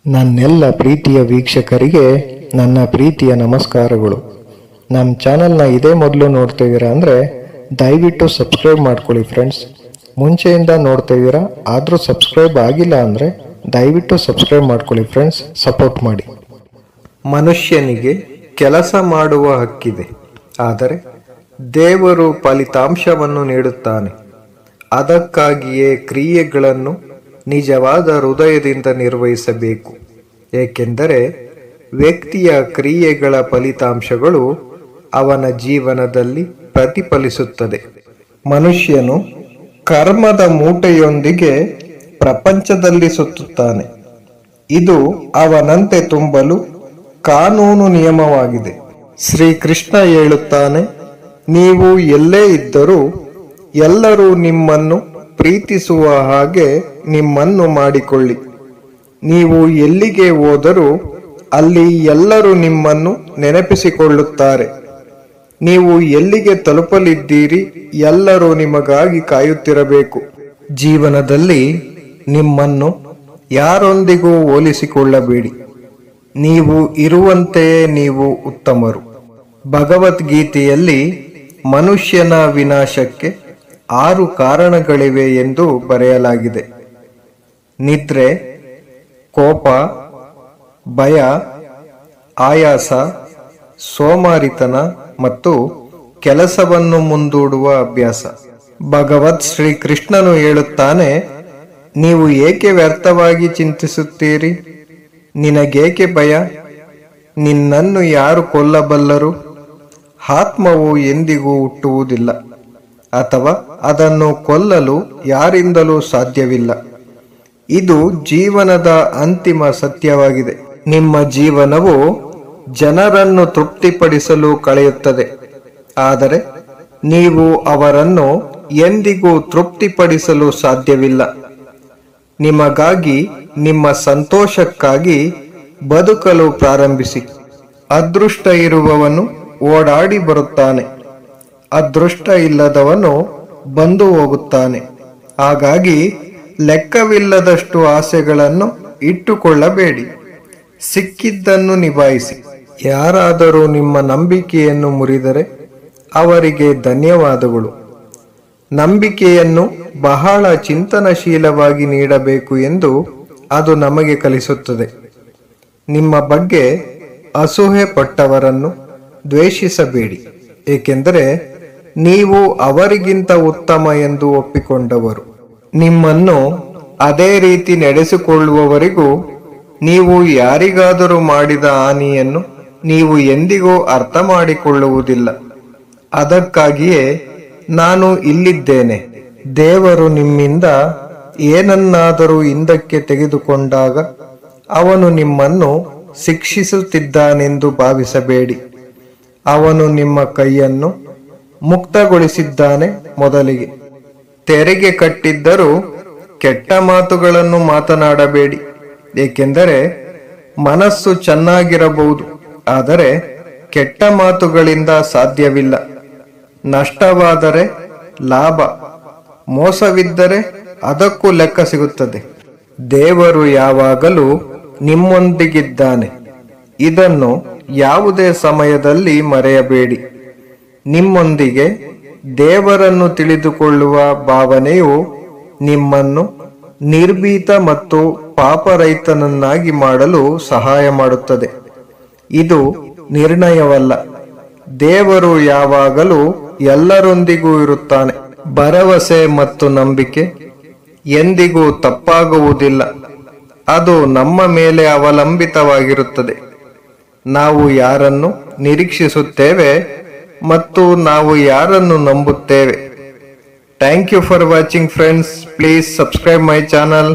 ನನ್ನೆಲ್ಲ ಪ್ರೀತಿಯ ವೀಕ್ಷಕರಿಗೆ ನನ್ನ ಪ್ರೀತಿಯ ನಮಸ್ಕಾರಗಳು. ನಮ್ಮ ಚಾನಲ್ನ ಇದೇ ಮೊದಲು ನೋಡ್ತಿದ್ದೀರಾ ಅಂದರೆ ದಯವಿಟ್ಟು ಸಬ್ಸ್ಕ್ರೈಬ್ ಮಾಡ್ಕೊಳ್ಳಿ ಫ್ರೆಂಡ್ಸ್. ಮುಂಚೆಯಿಂದ ನೋಡ್ತಿದ್ದೀರಾ ಆದರೂ ಸಬ್ಸ್ಕ್ರೈಬ್ ಆಗಿಲ್ಲ ಅಂದರೆ ದಯವಿಟ್ಟು ಸಬ್ಸ್ಕ್ರೈಬ್ ಮಾಡ್ಕೊಳ್ಳಿ ಫ್ರೆಂಡ್ಸ್, ಸಪೋರ್ಟ್ ಮಾಡಿ. ಮನುಷ್ಯನಿಗೆ ಕೆಲಸ ಮಾಡುವ ಹಕ್ಕಿದೆ, ಆದರೆ ದೇವರು ಫಲಿತಾಂಶವನ್ನು ನೀಡುತ್ತಾನೆ. ಅದಕ್ಕಾಗಿಯೇ ಕ್ರಿಯೆಗಳನ್ನು ನಿಜವಾದ ಹೃದಯದಿಂದ ನಿರ್ವಹಿಸಬೇಕು, ಏಕೆಂದರೆ ವ್ಯಕ್ತಿಯ ಕ್ರಿಯೆಗಳ ಫಲಿತಾಂಶಗಳು ಅವನ ಜೀವನದಲ್ಲಿ ಪ್ರತಿಫಲಿಸುತ್ತದೆ. ಮನುಷ್ಯನು ಕರ್ಮದ ಮೂಟೆಯೊಂದಿಗೆ ಪ್ರಪಂಚದಲ್ಲಿ ಸುತ್ತುತ್ತಾನೆ. ಇದು ಅವನಂತೆ ತುಂಬಲು ಕಾನೂನು ನಿಯಮವಾಗಿದೆ. ಶ್ರೀಕೃಷ್ಣ ಹೇಳುತ್ತಾನೆ, ನೀವು ಎಲ್ಲೇ ಇದ್ದರೂ ಎಲ್ಲರೂ ನಿಮ್ಮನ್ನು ಪ್ರೀತಿಸುವ ಹಾಗೆ ನಿಮ್ಮನ್ನು ಮಾಡಿಕೊಳ್ಳಿ. ನೀವು ಎಲ್ಲಿಗೆ ಹೋದರೂ ಅಲ್ಲಿ ಎಲ್ಲರೂ ನಿಮ್ಮನ್ನು ನೆನಪಿಸಿಕೊಳ್ಳುತ್ತಾರೆ. ನೀವು ಎಲ್ಲಿಗೆ ತಲುಪಲಿದ್ದೀರಿ ಎಲ್ಲರೂ ನಿಮಗಾಗಿ ಕಾಯುತ್ತಿರಬೇಕು. ಜೀವನದಲ್ಲಿ ನಿಮ್ಮನ್ನು ಯಾರೊಂದಿಗೂ ಹೋಲಿಸಿಕೊಳ್ಳಬೇಡಿ. ನೀವು ಇರುವಂತೆಯೇ ನೀವು ಉತ್ತಮರು. ಭಗವದ್ಗೀತೆಯಲ್ಲಿ ಮನುಷ್ಯನ ವಿನಾಶಕ್ಕೆ 6 ಕಾರಣಗಳಿವೆ ಎಂದು ಬರೆಯಲಾಗಿದೆ. ನಿದ್ರೆ, ಕೋಪ, ಭಯ, ಆಯಾಸ, ಸೋಮಾರಿತನ ಮತ್ತು ಕೆಲಸವನ್ನು ಮುಂದೂಡುವ ಅಭ್ಯಾಸ. ಭಗವತ್ ಶ್ರೀಕೃಷ್ಣನು ಹೇಳುತ್ತಾನೆ, ನೀವು ಏಕೆ ವ್ಯರ್ಥವಾಗಿ ಚಿಂತಿಸುತ್ತೀರಿ? ನಿನಗೇಕೆ ಭಯ? ನಿನ್ನನ್ನು ಯಾರು ಕೊಲ್ಲಬಲ್ಲರು? ಆತ್ಮವು ಎಂದಿಗೂ ಹುಟ್ಟುವುದಿಲ್ಲ, ಅಥವಾ ಅದನ್ನು ಕೊಲ್ಲಲು ಯಾರಿಂದಲೂ ಸಾಧ್ಯವಿಲ್ಲ. ಇದು ಜೀವನದ ಅಂತಿಮ ಸತ್ಯವಾಗಿದೆ. ನಿಮ್ಮ ಜೀವನವು ಜನರನ್ನು ತೃಪ್ತಿಪಡಿಸಲು ಕಳೆಯುತ್ತದೆ, ಆದರೆ ನೀವು ಅವರನ್ನು ಎಂದಿಗೂ ತೃಪ್ತಿಪಡಿಸಲು ಸಾಧ್ಯವಿಲ್ಲ. ನಿಮಗಾಗಿ, ನಿಮ್ಮ ಸಂತೋಷಕ್ಕಾಗಿ ಬದುಕಲು ಪ್ರಾರಂಭಿಸಿ. ಅದೃಷ್ಟ ಇರುವವನು ಓಡಾಡಿ ಬರುತ್ತಾನೆ, ಅದೃಷ್ಟ ಇಲ್ಲದವನು ಬಂದು ಹೋಗುತ್ತಾನೆ. ಹಾಗಾಗಿ ಲೆಕ್ಕವಿಲ್ಲದಷ್ಟು ಆಸೆಗಳನ್ನು ಇಟ್ಟುಕೊಳ್ಳಬೇಡಿ. ಸಿಕ್ಕಿದ್ದನ್ನು ನಿಭಾಯಿಸಿ. ಯಾರಾದರೂ ನಿಮ್ಮ ನಂಬಿಕೆಯನ್ನು ಮುರಿದರೆ ಅವರಿಗೆ ಧನ್ಯವಾದಗಳು. ನಂಬಿಕೆಯನ್ನು ಬಹಳ ಚಿಂತನಶೀಲವಾಗಿ ನೀಡಬೇಕು ಎಂದು ಅದು ನಮಗೆ ಕಲಿಸುತ್ತದೆ. ನಿಮ್ಮ ಬಗ್ಗೆ ಅಸೂಹೆ ಪಟ್ಟವರನ್ನು ದ್ವೇಷಿಸಬೇಡಿ, ಏಕೆಂದರೆ ನೀವು ಅವರಿಗಿಂತ ಉತ್ತಮ ಎಂದು ಒಪ್ಪಿಕೊಂಡವರು. ನಿಮ್ಮನ್ನು ಅದೇ ರೀತಿ ನಡೆಸಿಕೊಳ್ಳುವವರಿಗೂ ನೀವು ಯಾರಿಗಾದರೂ ಮಾಡಿದ ಹಾನಿಯನ್ನು ನೀವು ಎಂದಿಗೂ ಅರ್ಥ ಮಾಡಿಕೊಳ್ಳುವುದಿಲ್ಲ. ಅದಕ್ಕಾಗಿಯೇ ನಾನು ಇಲ್ಲಿದ್ದೇನೆ. ದೇವರು ನಿಮ್ಮಿಂದ ಏನನ್ನಾದರೂ ಹಿಂದಕ್ಕೆ ತೆಗೆದುಕೊಂಡಾಗ ಅವನು ನಿಮ್ಮನ್ನು ಶಿಕ್ಷಿಸುತ್ತಿದ್ದಾನೆಂದು ಭಾವಿಸಬೇಡಿ. ಅವನು ನಿಮ್ಮ ಕೈಯನ್ನು ಮುಕ್ತಗೊಳಿಸಿದ್ದಾನೆ. ಮೊದಲಿಗೆ ತೆರಿಗೆ ಕಟ್ಟಿದ್ದರೂ ಕೆಟ್ಟ ಮಾತುಗಳನ್ನು ಮಾತನಾಡಬೇಡಿ, ಏಕೆಂದರೆ ಮನಸ್ಸು ಚೆನ್ನಾಗಿರಬಹುದು, ಆದರೆ ಕೆಟ್ಟ ಮಾತುಗಳಿಂದ ಸಾಧ್ಯವಿಲ್ಲ. ನಷ್ಟವಾದರೆ ಲಾಭ, ಮೋಸವಿದ್ದರೆ ಅದಕ್ಕೂ ಲೆಕ್ಕ ಸಿಗುತ್ತದೆ. ದೇವರು ಯಾವಾಗಲೂ ನಿಮ್ಮೊಂದಿಗಿದ್ದಾನೆ. ಇದನ್ನು ಯಾವುದೇ ಸಮಯದಲ್ಲಿ ಮರೆಯಬೇಡಿ. ನಿಮ್ಮೊಂದಿಗೆ ದೇವರನ್ನು ತಿಳಿದುಕೊಳ್ಳುವ ಭಾವನೆಯು ನಿಮ್ಮನ್ನು ನಿರ್ಭೀತ ಮತ್ತು ಪಾಪರಹಿತನನ್ನಾಗಿ ಮಾಡಲು ಸಹಾಯ ಮಾಡುತ್ತದೆ. ಇದು ನಿರ್ಣಯವಲ್ಲ. ದೇವರು ಯಾವಾಗಲೂ ಎಲ್ಲರೊಂದಿಗೂ ಇರುತ್ತಾನೆ. ಭರವಸೆ ಮತ್ತು ನಂಬಿಕೆ ಎಂದಿಗೂ ತಪ್ಪಾಗುವುದಿಲ್ಲ. ಅದು ನಮ್ಮ ಮೇಲೆ ಅವಲಂಬಿತವಾಗಿರುತ್ತದೆ. ನಾವು ಯಾರನ್ನು ನಿರೀಕ್ಷಿಸುತ್ತೇವೆ ಮತ್ತು ನಾವು ಯಾರನ್ನು ನಂಬುತ್ತೇವೆ. Thank you for watching friends. Please subscribe my channel.